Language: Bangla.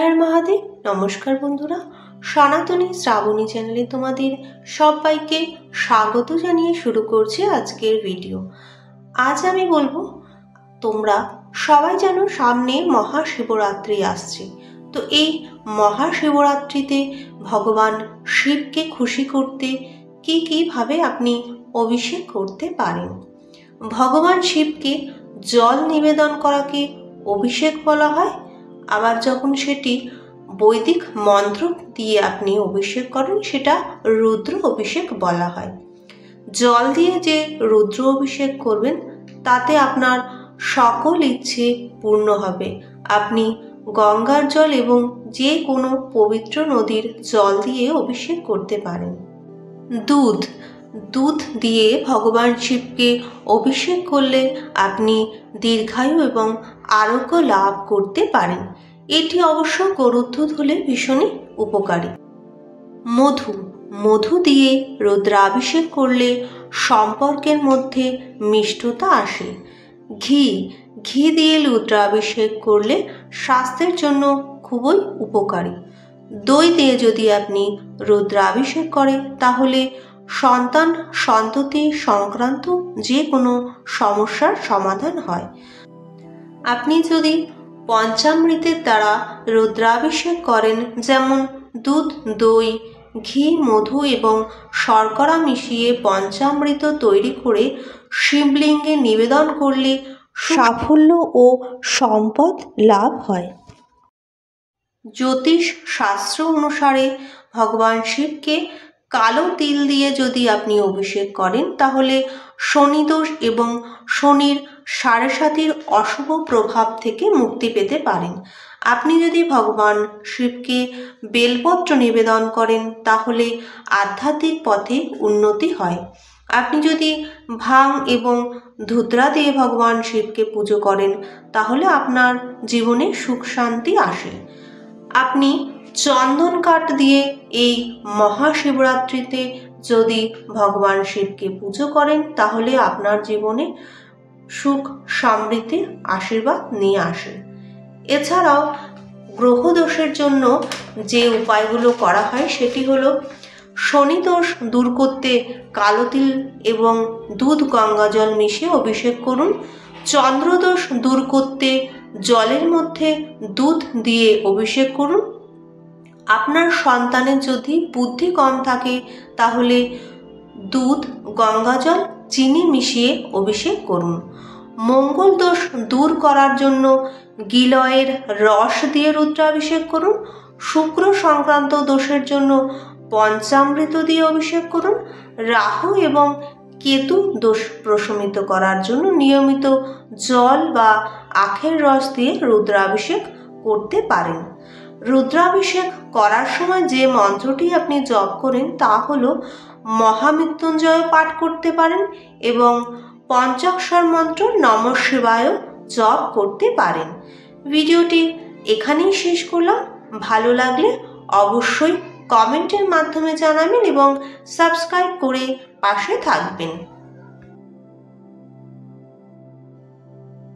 হর মহাদেব। নমস্কার বন্ধুরা, সনাতনী শ্রাবণী চ্যানেলে তোমাদের সবাইকে স্বাগত জানিয়ে শুরু করছি আজকের ভিডিও। আজ আমি বলবো, তোমরা সবাই জানো সামনে মহাশিবরাত্রি আসছে। তো এই মহাশিবরাত্রিতে ভগবান শিবকে খুশি করতে কিভাবে আপনি অভিষেক করতে পারেন। ভগবান শিবকে জল নিবেদন করাকে অভিষেক বলা হয়। আবার যখন সেটি বৈদিক মন্ত্র দিয়ে আপনি অভিষেক করেন সেটা রুদ্র অভিষেক বলা হয়। জল দিয়ে যে রুদ্র অভিষেক করবেন তাতে আপনার সকল ইচ্ছে পূর্ণ হবে। আপনি গঙ্গার জল এবং যে কোনো পবিত্র নদীর জল দিয়ে অভিষেক করতে পারেন। দুধ দিয়ে ভগবান শিবকে অভিষেক করলে আপনি দীর্ঘায়ু এবং আরোগ্য লাভ করতে পারেন। এটি অবশ্য গরুর দুধ হলে ভীষণই উপকারী। মধু দিয়ে রুদ্রাভিষেক করলে সম্পর্কের মধ্যে মিষ্টতা আসে। ঘি দিয়ে রুদ্রাভিষেক করলে স্বাস্থ্যের জন্য খুবই উপকারী। দই দিয়ে যদি আপনি রুদ্রাভিষেক করেন তাহলে সন্ততি সংক্রান্ত যে কোনো সমস্যার সমাধান হয়। আপনি যদি পঞ্চামৃতের দ্বারা রুদ্রাভিষেক করেন, যেমন দুধ, দই, ঘি, মধু এবং শর্করা মিশিয়ে পঞ্চামৃত তৈরি করে শিবলিঙ্গে নিবেদন করলে সাফল্য ও সম্পদ লাভ হয়। জ্যোতিষ শাস্ত্র অনুসারে ভগবান শিবকে কালো তিল দিয়ে যদি আপনি অভিষেক করেন তাহলে শনিদোষ এবং শনির 7.5 অশুভ প্রভাব থেকে মুক্তি পেতে পারেন। আপনি যদি ভগবান শিবকে বেলপত্র নিবেদন করেন তাহলে আধ্যাত্মিক পথে উন্নতি হয়। আপনি যদি ভাং এবং ধুতরা দিয়ে ভগবান শিবকে পুজো করেন তাহলে আপনার জীবনে সুখ শান্তি আসে। আপনি চন্দন কাঠ দিয়ে এই মহাশিবরাত্রিতে যদি ভগবান শিবকে পুজো করেন তাহলে আপনার জীবনে সুখ সমৃদ্ধির আশীর্বাদ নিয়ে আসে। এছাড়াও গ্রহদোষের জন্য যে উপায়গুলো করা হয় সেটি হলো, শনিদোষ দূর করতে কালো তিল এবং দুধ গঙ্গা জল মিশিয়ে অভিষেক করুন। চন্দ্রদোষ দূর করতে জলের মধ্যে দুধ দিয়ে অভিষেক করুন। আপনার সন্তানের যদি বুদ্ধি কম থাকে তাহলে দুধ, গঙ্গা জল, চিনি মিশিয়ে অভিষেক করুন। মঙ্গল দোষ দূর করার জন্য গিলয়ের রস দিয়ে রুদ্রাভিষেক করুন। শুক্র সংক্রান্ত দোষের জন্য পঞ্চামৃত দিয়ে অভিষেক করুন। রাহু এবং কেতু দোষ প্রশমিত করার জন্য নিয়মিত জল বা আখের রস দিয়ে রুদ্রাভিষেক করতে পারেন। রুদ্রাভিষেক করার সময় যে মন্ত্রটি আপনি জপ করেন তা হলো মহামৃত্যুঞ্জয় পাঠ করতে পারেন এবং পঞ্চাক্ষর মন্ত্র নমঃ শিবায় জপ করতে পারেন। ভিডিওটি এখানেই শেষ করলাম। ভালো লাগলে অবশ্যই কমেন্টের মাধ্যমে জানাবেন এবং সাবস্ক্রাইব করে পাশে থাকবেন।